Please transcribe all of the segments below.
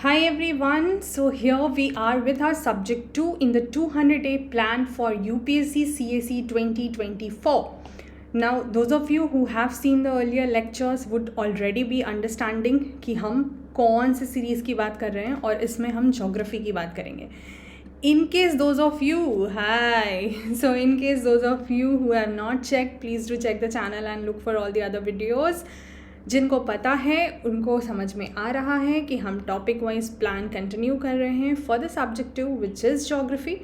Hi everyone, so here we are with our subject 2 in the 200-day plan for UPSC CAC 2024. Now those of you who have seen the earlier lectures would already be understanding कि हम कौन से series की बात कर रहे हैं और इसमें हम ज्योग्राफी की बात करेंगे. In case those of you who have not checked, please do check the channel and look for all the other videos. जिनको पता है उनको समझ में आ रहा है कि हम टॉपिक वाइज प्लान कंटिन्यू कर रहे हैं for the subject 2 which is geography.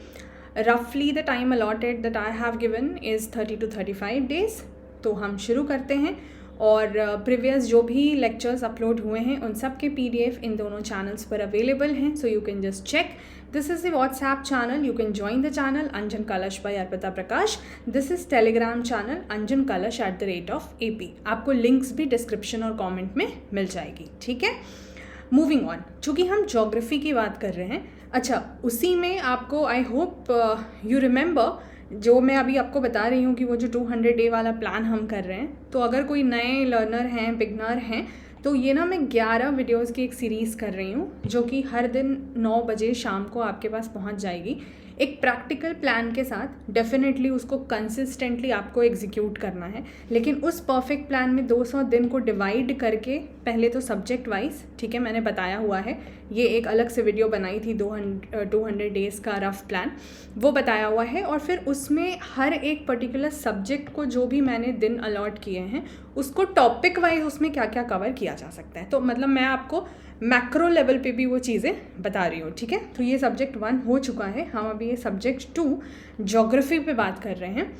रफली the time allotted that I have given is 30 to 35 days. तो हम शुरू करते हैं और प्रीवियस जो भी लेक्चर्स अपलोड हुए हैं उन सब के PDF इन दोनों चैनल्स पर अवेलेबल हैं, so you can just check. This is the WhatsApp channel. You can join the channel Anjan Kalash by Arpita Prakash. This is Telegram channel Anjan Kalash @AP. आपको links भी description और comment में मिल जाएगी. ठीक है, moving on. चूँकि हम geography की बात कर रहे हैं, अच्छा उसी में आपको आई होप यू रिमेंबर जो मैं अभी आपको बता रही हूँ कि वो जो 200 डे वाला प्लान हम कर रहे हैं, तो अगर कोई नए लर्नर हैं, बिगनर हैं, तो ये ना मैं 11 वीडियोस की एक सीरीज़ कर रही हूँ जो कि हर दिन 9 बजे शाम को आपके पास पहुँच जाएगी एक प्रैक्टिकल प्लान के साथ. डेफिनेटली उसको कंसिस्टेंटली आपको एग्जीक्यूट करना है, लेकिन उस परफेक्ट प्लान में 200 दिन को डिवाइड करके पहले तो सब्जेक्ट वाइज, ठीक है, मैंने बताया हुआ है, ये एक अलग से वीडियो बनाई थी 200 डेज़ का रफ प्लान, वो बताया हुआ है. और फिर उसमें हर एक पर्टिकुलर सब्जेक्ट को जो भी मैंने दिन अलॉट किए हैं उसको टॉपिक वाइज उसमें क्या क्या कवर किया जा सकता है. तो मतलब मैं आपको मैक्रो लेवल पे भी वो चीज़ें बता रही हूँ. ठीक है, तो ये सब्जेक्ट 1 हो चुका है. हम अभी ये सब्जेक्ट 2 ज्योग्राफी पे बात कर रहे हैं.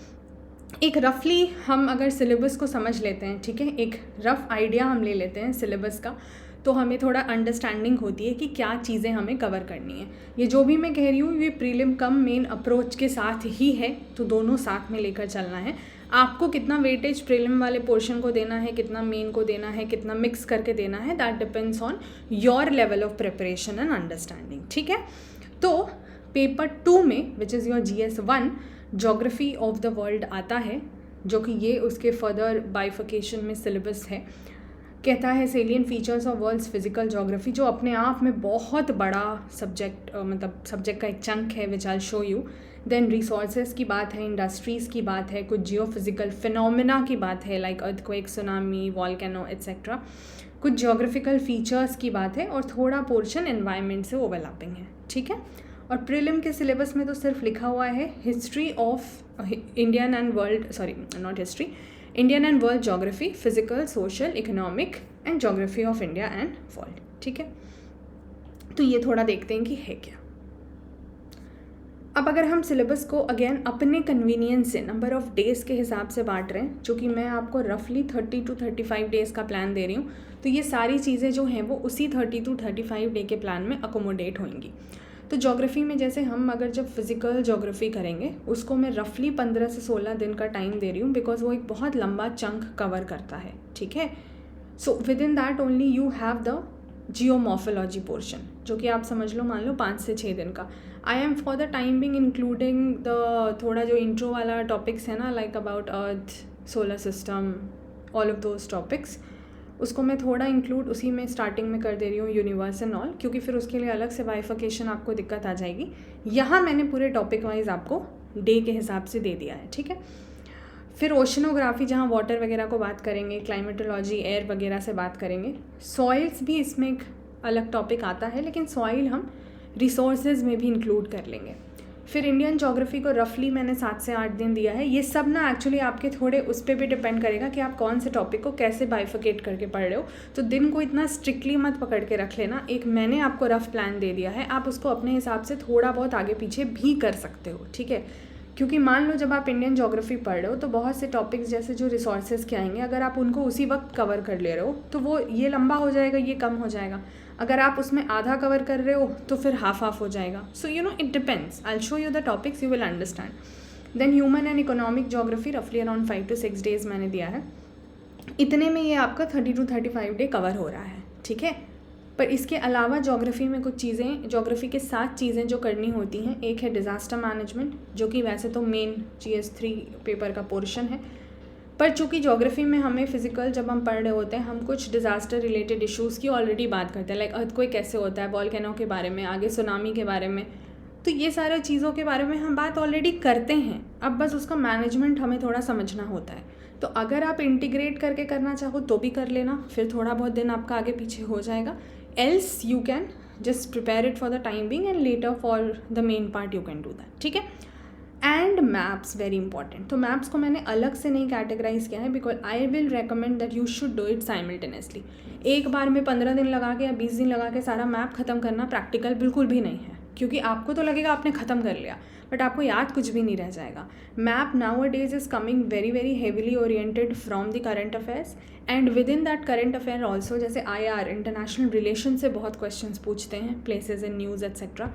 एक रफली हम अगर सिलेबस को समझ लेते हैं, ठीक है, एक रफ आइडिया हम ले लेते हैं सिलेबस का, तो हमें थोड़ा अंडरस्टैंडिंग होती है कि क्या चीज़ें हमें कवर करनी है. ये जो भी मैं कह रही हूँ ये प्रीलिम कम मेन अप्रोच के साथ ही है, तो दोनों साथ में लेकर चलना है. आपको कितना वेटेज प्रीलिम वाले पोर्शन को देना है, कितना मेन को देना है, कितना मिक्स करके देना है, that depends on your level of preparation and understanding. ठीक है, तो पेपर 2 में which is your GS 1 geography of the world आता है, जो कि ये उसके फर्दर बाइफिकेशन में सिलेबस है. कहता है salient features of world's physical geography, जो अपने आप में बहुत बड़ा सब्जेक्ट मतलब सब्जेक्ट का एक चंक है which I show you. Then resources की बात है, इंडस्ट्रीज़ की बात है, कुछ जियोफिजिकल फिनोमिना की बात है like earthquake, tsunami, volcano etcetera, कुछ जियोग्राफिकल फीचर्स की बात है, और थोड़ा पोर्शन एनवायरनमेंट से ओवरलैपिंग है. ठीक है, और प्रीलिम के सिलेबस में तो सिर्फ लिखा हुआ है history of Indian and world, sorry not history, Indian and world geography, physical, social, economic and geography of India and world. ठीक है, तो ये थोड़ा देखते हैं कि है क्या. अब अगर हम सिलेबस को अगेन अपने कन्वीनियंस से नंबर ऑफ़ डेज़ के हिसाब से बांट रहे हैं, जो कि मैं आपको रफली 30 to 35 डेज़ का प्लान दे रही हूँ, तो ये सारी चीज़ें जो हैं वो उसी 30 to 35 डे के प्लान में अकोमोडेट होंगी. तो ज्योग्राफी में जैसे हम अगर जब फिज़िकल ज्योग्राफी करेंगे उसको मैं रफली 15 से 16 दिन का टाइम दे रही हूँ, बिकॉज वो एक बहुत लंबा चंक कवर करता है. ठीक है, so with in that only you have the geomorphology portion, जो कि आप समझ लो, मान लो 5 से 6 दिन का. I am for the time being including the थोड़ा जो इंट्रो वाला टॉपिक्स है ना, like about earth, solar system, all of those topics, उसको मैं थोड़ा इंक्लूड उसी में स्टार्टिंग में कर दे रही हूँ, यूनिवर्स एंड ऑल, क्योंकि फिर उसके लिए अलग से बाइफिकेशन आपको दिक्कत आ जाएगी. यहाँ मैंने पूरे टॉपिक वाइज आपको डे के हिसाब से दे दिया है. ठीक है, फिर ओशनोग्राफी जहाँ वाटर वगैरह को बात करेंगे, क्लाइमेटोलॉजी, एयर वगैरह से बात करेंगे, सॉइल्स भी इसमें एक अलग टॉपिक आता है, लेकिन सॉइल हम रिसोर्सेज में भी इंक्लूड कर लेंगे. फिर इंडियन ज्योग्राफी को रफली मैंने 7 से 8 दिन दिया है. ये सब ना एक्चुअली आपके थोड़े उस पर भी डिपेंड करेगा कि आप कौन से टॉपिक को कैसे बाइफिकेट करके पढ़ रहे हो. तो दिन को इतना स्ट्रिक्टली मत पकड़ के रख लेना. एक मैंने आपको रफ प्लान दे दिया है, आप उसको अपने हिसाब से थोड़ा बहुत आगे पीछे भी कर सकते हो. ठीक है, क्योंकि मान लो जब आप इंडियन ज्योग्राफी पढ़ रहे हो तो बहुत से टॉपिक्स जैसे जो रिसोर्सेज के आएंगे, अगर आप उनको उसी वक्त कवर कर ले रहे हो तो वो ये लंबा हो जाएगा, ये कम हो जाएगा. अगर आप उसमें आधा कवर कर रहे हो तो फिर हाफ हो जाएगा. So you know it depends. I will show you the topics, you will understand. Then human and economic geography रफली अराउंड 5 to 6 डेज़ मैंने दिया है. इतने में ये आपका 30 to 35 डे कवर हो रहा है. ठीक है, पर इसके अलावा ज्योग्राफी में कुछ चीज़ें, ज्योग्राफी के साथ चीज़ें जो करनी होती हैं, एक है डिज़ास्टर मैनेजमेंट, जो कि वैसे तो मेन GS 3 पेपर का पोर्शन है. पर चूँकि ज्योग्राफी में हमें फिजिकल जब हम पढ़ रहे होते हैं हम कुछ डिज़ास्टर रिलेटेड इश्यूज़ की ऑलरेडी बात करते हैं, लाइक अर्थक्वेक कैसे होता है, वॉल्केनो के बारे में, आगे सुनामी के बारे में, तो ये सारे चीज़ों के बारे में हम बात ऑलरेडी करते हैं। अब बस उसका मैनेजमेंट हमें थोड़ा समझना होता है। तो अगर आप इंटीग्रेट करके करना चाहो तो भी कर लेना, फिर थोड़ा बहुत दिन आपका आगे पीछे हो जाएगा। Else you can just prepare it for the time being and later for the main part you can do that, ठीक है। And maps very important. तो मैप्स को मैंने अलग से नहीं कैटेगराइज किया है because I will recommend that you should do it simultaneously. एक बार में 15 दिन लगा के या 20 दिन लगा के सारा मैप ख़त्म करना प्रैक्टिकल बिल्कुल भी नहीं है, क्योंकि आपको तो लगेगा आपने ख़त्म कर लिया बट आपको याद कुछ भी नहीं रह जाएगा। Map now a days is coming very very heavily oriented from the current affairs and with in that current affair also, जैसे IR इंटरनेशनल रिलेशन से बहुत क्वेश्चंस पूछते हैं, प्लेसेस इन न्यूज़ एट्सेट्रा।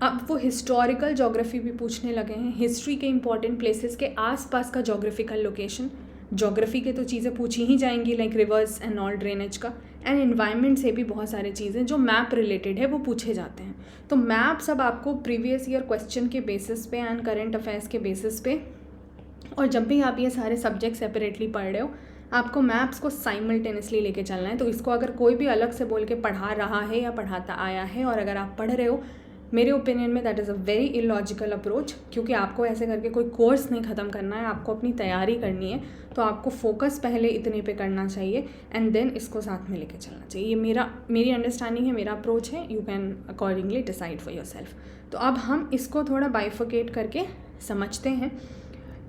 अब वो हिस्टोरिकल ज्योग्राफी भी पूछने लगे हैं, हिस्ट्री के इंपॉर्टेंट प्लेसेस के आसपास का ज्योग्राफिकल लोकेशन, ज्योग्राफी के तो चीज़ें पूछी ही जाएंगी like reverse and all drainage का, एंड इन्वायरमेंट से भी बहुत सारी चीज़ें जो मैप रिलेटेड है वो पूछे जाते हैं। तो मैप सब आपको प्रीवियस ईयर क्वेश्चन के बेसिस पे एंड करंट अफेयर्स के बेसिस पे, और जब भी आप ये सारे सब्जेक्ट सेपरेटली पढ़ रहे हो आपको मैप्स को साइमल्टेनियसली लेके चलना है। तो इसको अगर कोई भी अलग से बोल के पढ़ा रहा है या पढ़ाता आया है और अगर आप पढ़ रहे हो, मेरे ओपिनियन में that is a very illogical approach, क्योंकि आपको ऐसे करके कोई कोर्स नहीं ख़त्म करना है, आपको अपनी तैयारी करनी है। तो आपको फोकस पहले इतने पे करना चाहिए एंड देन इसको साथ में लेके चलना चाहिए। ये मेरी अंडरस्टैंडिंग है, मेरा अप्रोच है, you can accordingly decide for your self. तो अब हम इसको थोड़ा बाइफिकेट करके समझते हैं।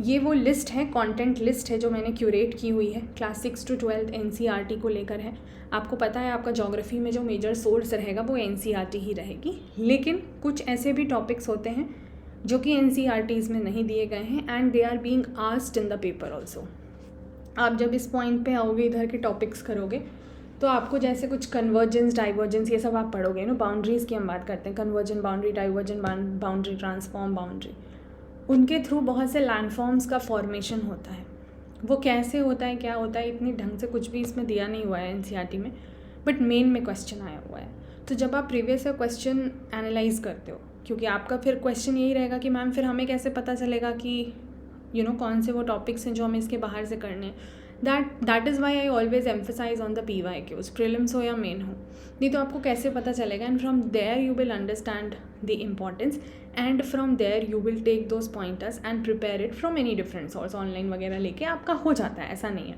ये वो लिस्ट है, कंटेंट लिस्ट है जो मैंने क्यूरेट की हुई है, क्लास 6 to 12 NCERT को लेकर है। आपको पता है आपका ज्योग्राफी में जो मेजर सोर्स रहेगा वो NCERT ही रहेगी, लेकिन कुछ ऐसे भी टॉपिक्स होते हैं जो कि NCERTs में नहीं दिए गए हैं and they are being asked in the paper also. आप जब इस पॉइंट पे आओगे, इधर के टॉपिक्स करोगे, तो आपको जैसे कुछ कन्वर्जेंस, डाइवर्जेंस, ये सब आप पढ़ोगे ना। बाउंड्रीज़ की हम बात करते हैं, conversion boundary, diversion boundary, transform boundary, उनके थ्रू बहुत से लैंडफॉर्म्स का फॉर्मेशन होता है। वो कैसे होता है, क्या होता है, इतनी ढंग से कुछ भी इसमें दिया नहीं हुआ है NCERT में, बट मेन में क्वेश्चन आया हुआ है। तो जब आप प्रीवियस ईयर क्वेश्चन एनालाइज करते हो, क्योंकि आपका फिर क्वेश्चन यही रहेगा कि मैम फिर हमें कैसे पता चलेगा कि कौन से वो टॉपिक्स हैं जो हमें इसके बाहर से करने हैं। That is why I always emphasise on the PYQs, prelims हो या मेन हो, नहीं तो आपको कैसे पता चलेगा। And from there you will understand the importance and from there you will take those pointers and prepare it from any different source, online वगैरह लेके आपका हो जाता है, ऐसा नहीं है।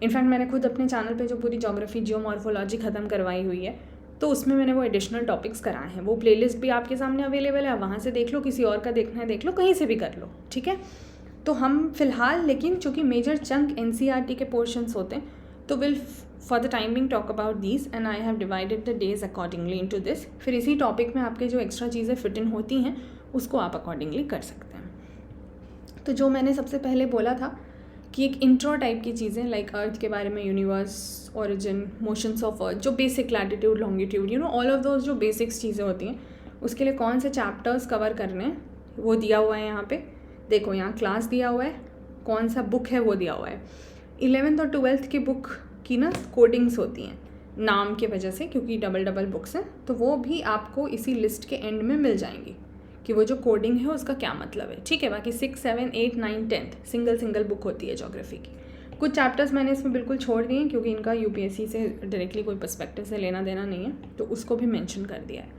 इनफैक्ट मैंने खुद अपने चैनल पे जो पूरी ज्योग्राफी, जियोमॉर्फोलॉजी ख़त्म करवाई हुई है, तो उसमें मैंने वो एडिशनल टॉपिक्स कराए हैं। वो प्लेलिस्ट भी आपके सामने अवेलेबल है, वहाँ से देख लो, किसी और का देखना है देख लो, कहीं से भी कर लो, ठीक है। तो हम फिलहाल, लेकिन चूँकि मेजर चंक NCERT के पोर्शंस होते हैं, तो will for the time being talk about these and I have divided the days accordingly into this. फिर इसी टॉपिक में आपके जो एक्स्ट्रा चीज़ें फिट इन होती हैं उसको आप अकॉर्डिंगली कर सकते हैं। तो जो मैंने सबसे पहले बोला था कि एक इंट्रो टाइप की चीज़ें लाइक अर्थ के बारे में, universe, origin, motions of earth, जो basic latitude, longitude, all of those जो बेसिक्स चीज़ें होती हैं, उसके लिए कौन से चैप्टर्स कवर करने हैं वो दिया हुआ है यहाँ पे। देखो यहाँ क्लास दिया हुआ है, कौन सा बुक है वो दिया हुआ है। 11th और 12th की बुक की ना कोडिंग्स होती हैं नाम की वजह से, क्योंकि डबल बुक्स हैं, तो वो भी आपको इसी लिस्ट के एंड में मिल जाएंगी कि वो जो कोडिंग है उसका क्या मतलब है, ठीक है। बाकी 6, 7, 8, 9, 10 सिंगल बुक होती है ज्योग्राफी की। कुछ चैप्टर्स मैंने इसमें बिल्कुल छोड़ दिए हैं क्योंकि इनका UPSC से डायरेक्टली कोई पर्सपेक्टिव से लेना देना नहीं है, तो उसको भी मेंशन कर दिया है।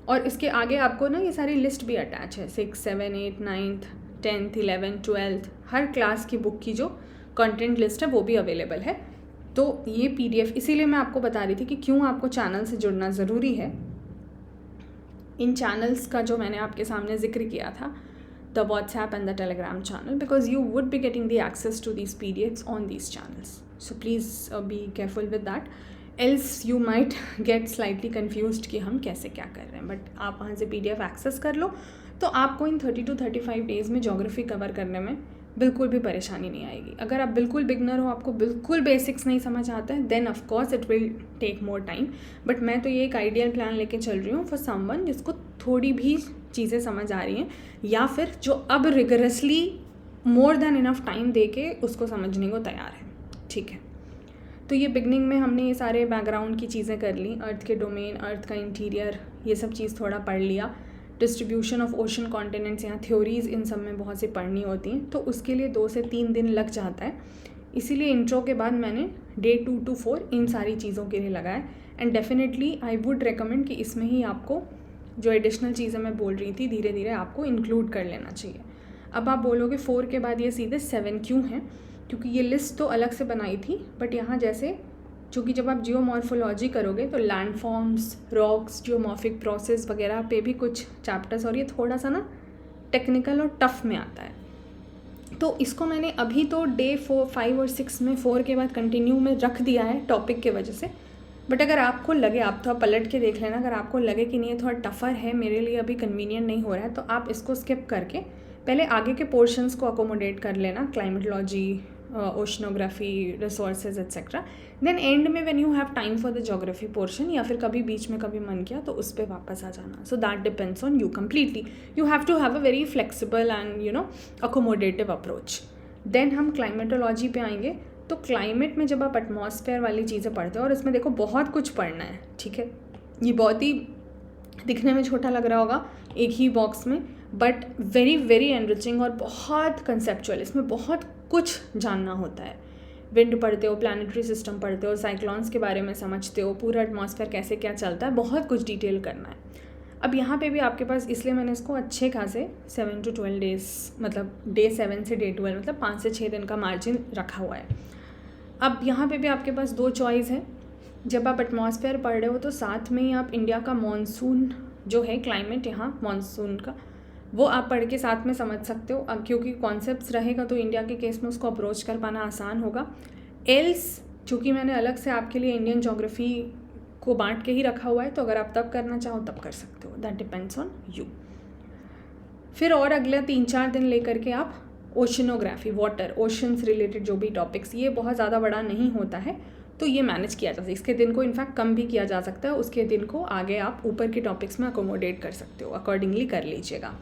और इसके आगे आपको ना ये सारी लिस्ट भी अटैच है, 6, 7, 8, 9, 10th, 11th, 12th, हर क्लास की बुक की जो कंटेंट लिस्ट है वो भी अवेलेबल है। तो ये PDF, इसीलिए मैं आपको बता रही थी कि क्यों आपको चैनल से जुड़ना ज़रूरी है। इन चैनल्स का जो मैंने आपके सामने जिक्र किया था, the WhatsApp and the Telegram channel, because you would be getting the access to these PDFs on these channels, so please be careful with that, else you might get slightly confused कि हम कैसे क्या कर रहे हैं। But आप वहाँ से PDF एक्सेस कर लो, तो आपको इन 30 to 35 डेज़ में ज्योग्राफी कवर करने में बिल्कुल भी परेशानी नहीं आएगी। अगर आप बिल्कुल बिगनर हो, आपको बिल्कुल बेसिक्स नहीं समझ आता है, then of course it will take more time. But मैं तो ये एक आइडियल प्लान लेके चल रही हूँ फॉर समवन जिसको थोड़ी भी चीज़ें समझ आ रही हैं, या फिर जो अब rigorously more than enough time दे के उसको समझने को तैयार है, ठीक है। तो ये बिगनिंग में हमने ये सारे बैकग्राउंड की चीज़ें कर ली, अर्थ के डोमेन, अर्थ का इंटीरियर, ये सब चीज़ थोड़ा पढ़ लिया, डिस्ट्रीब्यूशन ऑफ ओशन कॉन्टिनेंट्स या थ्योरीज इन सब में बहुत सी पढ़नी होती हैं, तो उसके लिए 2 से 3 दिन लग जाता है। इसीलिए इंट्रो के बाद मैंने डे 2 to 4 इन सारी चीज़ों के लिए लगाया। And definitely I would recommend कि इसमें ही आपको जो एडिशनल चीज़ें मैं बोल रही थी धीरे धीरे आपको इंक्लूड कर लेना चाहिए। अब आप बोलोगे 4 के बाद ये सीधे 7 क्यों हैं, क्योंकि ये लिस्ट तो अलग से बनाई थी, बट यहाँ जैसे चूँकि जब आप जियोमॉर्फोलॉजी करोगे तो लैंडफॉर्म्स, रॉक्स, जियोमॉर्फिक प्रोसेस वगैरह पे भी कुछ चैप्टर्स, और ये थोड़ा सा ना टेक्निकल और टफ में आता है। तो इसको मैंने अभी तो डे 4, 5 और 6 में 4 के बाद कंटिन्यू में रख दिया है टॉपिक के वजह से। बट अगर आपको लगे, आप थोड़ा पलट के देख लेना, अगर आपको लगे कि नहीं ये थोड़ा टफ़र है, मेरे लिए अभी कन्वीनियंट नहीं हो रहा है, तो आप इसको स्किप करके पहले आगे के पोर्शंस को अकोमोडेट कर लेना, climatology, oceanography, resources etcetera. Then end में when you have time for the geography portion, या फिर कभी बीच में कभी मन किया तो उस पर वापस आ जाना। So that depends on you completely. You have to have a very flexible and accommodative approach. Then हम क्लाइमेटोलॉजी पे आएंगे। तो क्लाइमेट में जब आप एटमॉस्फेयर वाली चीज़ें पढ़ते हो, और इसमें देखो बहुत कुछ पढ़ना है, ठीक है, ये बहुत ही दिखने में छोटा लग रहा होगा एक ही बॉक्स में, बट वेरी वेरी एनरिचिंग और बहुत कंसेप्चुअल, इसमें बहुत कुछ जानना होता है। विंड पढ़ते हो, प्लानिटरी सिस्टम पढ़ते हो, साइक्लॉन्स के बारे में समझते हो, पूरा एटमॉस्फेयर कैसे क्या चलता है, बहुत कुछ डिटेल करना है। अब यहाँ पे भी आपके पास, इसलिए मैंने इसको अच्छे खासे 7 to 12 डेज़, मतलब डे 7 से डे 12, मतलब 5 से 6 दिन का मार्जिन रखा हुआ है। अब यहाँ पे भी आपके पास 2 चॉइस है। जब आप एटमॉस्फेयर पढ़ रहे हो तो साथ में ही आप इंडिया का मॉनसून जो है, क्लाइमेट यहाँ मॉनसून का, वो आप पढ़ के साथ में समझ सकते हो। अब क्योंकि कॉन्सेप्ट्स रहेगा तो इंडिया के केस में उसको अप्रोच कर पाना आसान होगा। एल्स चूँकि मैंने अलग से आपके लिए इंडियन ज्योग्राफी को बांट के ही रखा हुआ है, तो अगर आप तब करना चाहो तब कर सकते हो, दैट डिपेंड्स ऑन यू। फिर और अगले 3-4 दिन लेकर के आप ओशनोग्राफी, वाटर, ओशन से रिलेटेड जो भी टॉपिक्स, ये बहुत ज़्यादा बड़ा नहीं होता है, तो ये मैनेज किया जा सकता है। इसके दिन को इनफैक्ट कम भी किया जा सकता है, उसके दिन को आगे आप ऊपर के टॉपिक्स में अकोमोडेट कर सकते हो, अकॉर्डिंगली कर लीजिएगा।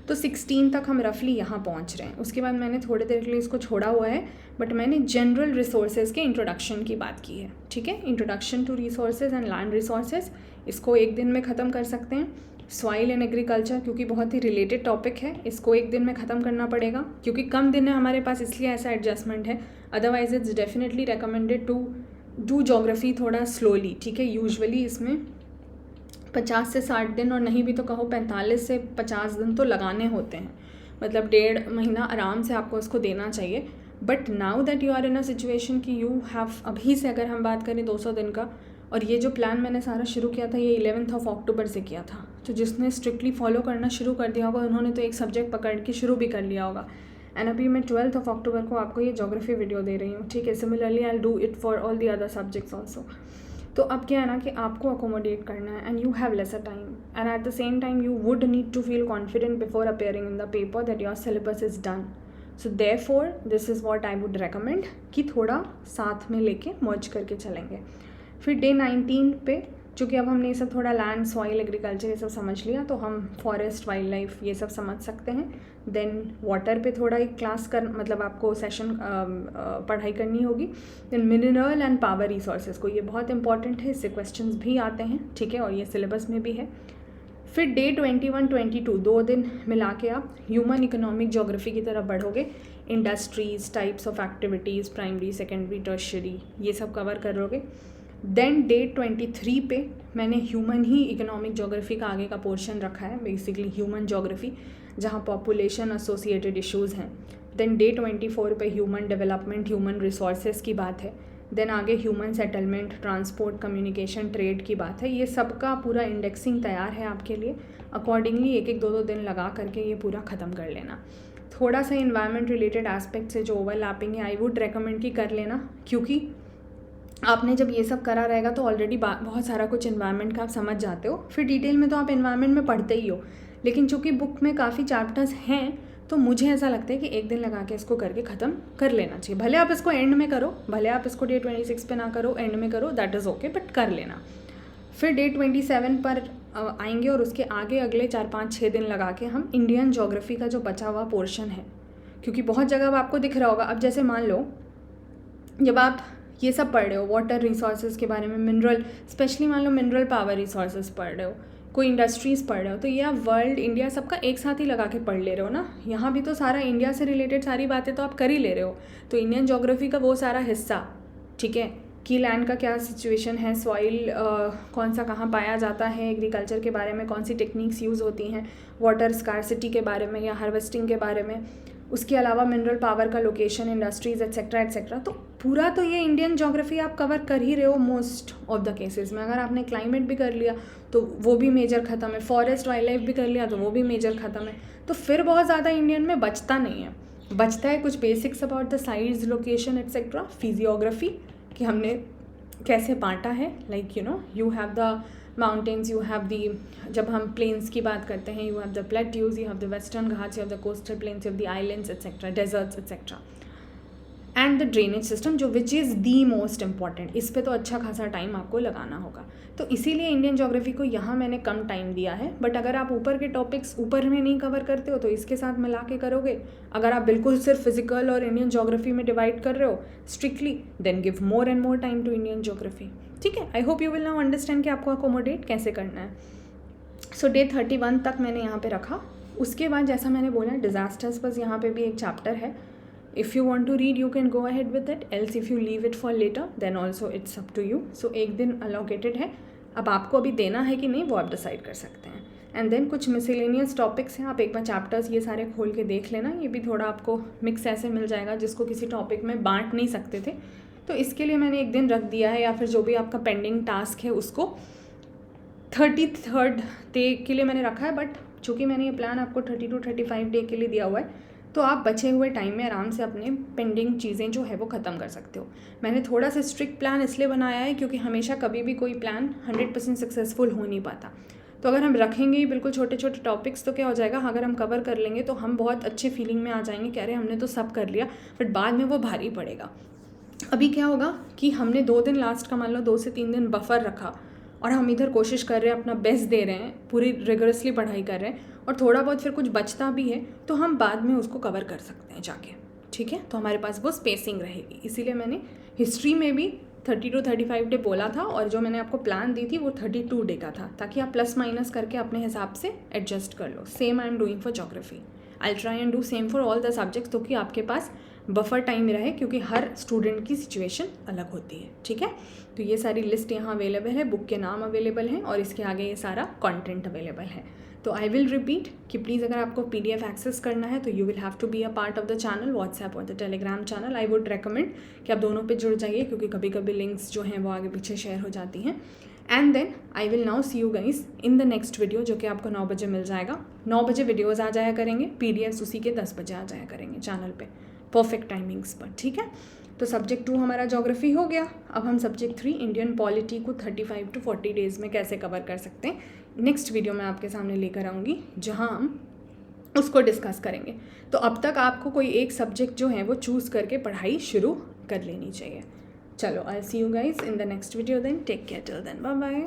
तो 16 तक हम रफली यहाँ पहुँच रहे हैं। उसके बाद मैंने थोड़ी देर के लिए इसको छोड़ा हुआ है, बट मैंने जनरल रिसोर्सेज के इंट्रोडक्शन की बात की है, ठीक है। Introduction to resources and land resources, इसको एक दिन में ख़त्म कर सकते हैं। सॉइल एंड एग्रीकल्चर, क्योंकि बहुत ही रिलेटेड टॉपिक है, इसको एक दिन में ख़त्म करना पड़ेगा, क्योंकि कम दिन है हमारे पास, इसलिए ऐसा एडजस्टमेंट है। Otherwise it's definitely recommended to do geography थोड़ा स्लोली, ठीक है। यूजुअली इसमें 50 से 60 दिन, और नहीं भी तो कहो 45 से 50 दिन तो लगाने होते हैं, मतलब 1.5 महीना आराम से आपको इसको देना चाहिए। But now that you are in a situation कि यू हैव, अभी से अगर हम बात करें 200 दिन का, और ये जो प्लान मैंने सारा शुरू किया था ये 11 अक्टूबर से किया था, तो जिसने स्ट्रिक्टली फॉलो करना शुरू कर दिया होगा उन्होंने तो एक सब्जेक्ट पकड़ के शुरू भी कर लिया होगा। एंड अभी मैं 12 अक्टूबर को आपको ये ज्योग्राफी वीडियो दे रही हूँ, ठीक है। Similarly I will do it for all the other subjects also. तो अब क्या है ना कि आपको अकोमोडेट करना है, and you have lesser time, and at the same time you would need to feel confident before appearing in the paper that your syllabus is done. So therefore this is what I would recommend कि थोड़ा साथ में लेके मर्ज करके चलेंगे। फिर day 19 पे, चूँकि अब हमने ये सब थोड़ा लैंड, सॉइल, एग्रीकल्चर ये सब समझ लिया, तो हम फॉरेस्ट, वाइल्ड लाइफ ये सब समझ सकते हैं। देन वाटर पे थोड़ा एक क्लास कर, मतलब आपको सेशन पढ़ाई करनी होगी। Then mineral and power resources को, ये बहुत इंपॉर्टेंट है, इससे क्वेश्चंस भी आते हैं, ठीक है, और ये सिलेबस में भी है। फिर डे 21, 22 2 दिन मिला के आप ह्यूमन इकोनॉमिक ज्योग्राफी की तरफ बढ़ोगे। Industries, types of activities, primary, secondary, tertiary, ये सब कवर करोगे। देन डे 23 पे मैंने ह्यूमन ही इकोनॉमिक ज्योग्राफी का आगे का पोर्शन रखा है, बेसिकली ह्यूमन ज्योग्राफी, जहाँ पॉपुलेशन एसोसिएटेड इश्यूज़ हैं। देन डे 24 पे ह्यूमन डेवलपमेंट, ह्यूमन रिसोर्सेज की बात है। देन आगे human settlement, transport, communication, trade की बात है। ये सबका पूरा इंडेक्सिंग तैयार है आपके लिए, अकॉर्डिंगली 1-2 दिन लगा करके ये पूरा ख़त्म कर लेना। थोड़ा सा इन्वायरमेंट रिलेटेड एस्पेक्ट से जो ओवरलैपिंग है, आई वुड रेकमेंड कि कर लेना, क्योंकि आपने जब ये सब करा रहेगा तो ऑलरेडी बहुत सारा कुछ इन्वायरमेंट का आप समझ जाते हो। फिर डिटेल में तो आप इन्वायरमेंट में पढ़ते ही हो, लेकिन चूँकि बुक में काफ़ी चैप्टर्स हैं तो मुझे ऐसा लगता है कि एक दिन लगा के इसको करके ख़त्म कर लेना चाहिए। भले आप इसको एंड में करो, भले आप इसको डे 26 पे ना करो, एंड में करो, दैट इज़ ओके, बट कर लेना। फिर डे 27 पर आएंगे, और उसके आगे अगले 4-5-6 दिन लगा के हम इंडियन ज्योग्राफी का जो बचा हुआ पोर्शन है, क्योंकि बहुत जगह अब आपको दिख रहा होगा। अब जैसे मान लो जब आप ये सब पढ़ रहे हो, वाटर रिसोर्सेज के बारे में, मिनरल, स्पेशली मान लो मिनरल पावर रिसोर्सेज पढ़ रहे हो, कोई इंडस्ट्रीज़ पढ़ रहे हो तो ये आप वर्ल्ड, इंडिया सबका एक साथ ही लगा के पढ़ ले रहे हो ना। यहाँ भी तो सारा इंडिया से रिलेटेड सारी बातें तो आप कर ही ले रहे हो। तो इंडियन ज्योग्राफी का वो सारा हिस्सा, ठीक है, कि लैंड का क्या सिचुएशन है, सॉइल कौन सा कहाँ पाया जाता है, एग्रीकल्चर के बारे में कौन सी टेक्निक्स यूज़ होती हैं, वाटर स्कार्सिटी के बारे में या हार्वेस्टिंग के बारे में, उसके अलावा मिनरल पावर का लोकेशन, इंडस्ट्रीज़ एट्सेट्रा एट्सेट्रा। तो पूरा तो ये इंडियन ज्योग्राफी आप कवर कर ही रहे हो मोस्ट ऑफ द केसेस में। अगर आपने क्लाइमेट भी कर लिया तो वो भी मेजर ख़त्म है, फॉरेस्ट वाइल्ड लाइफ भी कर लिया तो वो भी मेजर ख़त्म है। तो फिर बहुत ज़्यादा इंडियन में बचता नहीं है। बचता है कुछ basics about the sides, location etcetera, physiography कि हमने कैसे बांटा है, like you have the mountains, you have the, जब हम प्लेन्स की बात करते हैं, you have the plateaus, you have the Western Ghats, you have the coastal plains, you have the islands etcetera, deserts etcetera, and the drainage system जो which is the most important. इस पे तो अच्छा खासा टाइम आपको लगाना होगा। तो इसीलिए इंडियन ज्योग्राफी को यहाँ मैंने कम टाइम दिया है। बट अगर आप ऊपर के टॉपिक्स ऊपर में नहीं कवर करते हो तो इसके साथ मिला के करोगे। अगर आप बिल्कुल सिर्फ फिजिकल और इंडियन ज्योग्राफी में डिवाइड कर रहे हो strictly, then give more and more time to Indian geography. ठीक है, I hope you will now understand कि आपको अकोमोडेट कैसे करना है। सो डे 31 तक मैंने यहाँ पे रखा। उसके बाद जैसा मैंने बोला डिज़ास्टर्स, बस यहाँ पे भी एक चैप्टर है। If you want to read you can go ahead with it, else if you leave it for later then also it's up to you. So एक दिन अलोकेटेड है, अब आपको अभी देना है कि नहीं वो आप डिसाइड कर सकते हैं। एंड देन कुछ मिसलेनियस टॉपिक्स हैं, आप एक बार चैप्टर्स ये सारे खोल के देख लेना। ये भी थोड़ा आपको मिक्स ऐसे मिल जाएगा जिसको किसी टॉपिक में बांट नहीं सकते थे, तो इसके लिए मैंने एक दिन रख दिया है। या फिर जो भी आपका पेंडिंग टास्क है उसको 33rd डे के लिए मैंने रखा है। बट चूँकि मैंने ये प्लान आपको 30 to 35 डे के लिए दिया हुआ है, तो आप बचे हुए टाइम में आराम से अपने पेंडिंग चीज़ें जो है वो ख़त्म कर सकते हो। मैंने थोड़ा सा स्ट्रिक्ट प्लान इसलिए बनाया है क्योंकि हमेशा कभी भी कोई प्लान 100% सक्सेसफुल हो नहीं पाता। तो अगर हम रखेंगे ही बिल्कुल छोटे छोटे टॉपिक्स तो क्या हो जाएगा, अगर हम कवर कर लेंगे तो हम बहुत अच्छे फीलिंग में आ जाएंगे कि अरे हमने तो सब कर लिया, बट बाद में वो भारी पड़ेगा। अभी क्या होगा कि हमने 2 दिन लास्ट का मान लो 2 से 3 दिन बफर रखा और हम इधर कोशिश कर रहे हैं, अपना बेस्ट दे रहे हैं, पूरी रिगरसली पढ़ाई कर रहे हैं और थोड़ा बहुत फिर कुछ बचता भी है तो हम बाद में उसको कवर कर सकते हैं जाके। ठीक है, तो हमारे पास वो स्पेसिंग रहेगी। इसीलिए मैंने हिस्ट्री में भी 30 to 35 डे बोला था और जो मैंने आपको प्लान दी थी वो 32 डे का था, ताकि आप प्लस माइनस करके अपने हिसाब से एडजस्ट कर लो। Same I am doing for geography, I try and do same for all the subjects, तो कि आपके पास बफर टाइम रहे, क्योंकि हर स्टूडेंट की सिचुएशन अलग होती है। ठीक है, तो ये सारी लिस्ट यहाँ अवेलेबल है, बुक के नाम अवेलेबल हैं और इसके आगे ये सारा कंटेंट अवेलेबल है। तो आई विल रिपीट कि प्लीज़ अगर आपको PDF एक्सेस करना है तो you will have to be a part of the channel, WhatsApp और the Telegram channel. I would recommend कि आप दोनों पे जुड़ जाइए, क्योंकि कभी कभी लिंक्स जो हैं वो आगे पीछे शेयर हो जाती हैं। And then I will now see you guys in the next video, जो कि आपको 9 बजे मिल जाएगा। 9 बजे वीडियोज़ आ जाया करेंगे, PDFs उसी के 10 बजे आ जाया करेंगे चैनल पे, परफेक्ट टाइमिंग्स पर। ठीक है, तो सब्जेक्ट 2 हमारा ज्योग्राफी हो गया। अब हम सब्जेक्ट 3 इंडियन पॉलिटी को 35 to 40 डेज़ में कैसे कवर कर सकते हैं, नेक्स्ट वीडियो मैं आपके सामने लेकर आऊँगी, जहाँ हम उसको डिस्कस करेंगे। तो अब तक आपको कोई एक सब्जेक्ट जो है वो चूज़ करके पढ़ाई शुरू कर लेनी चाहिए। चलो, I see you guys in the next video, then take care, till then bye bye.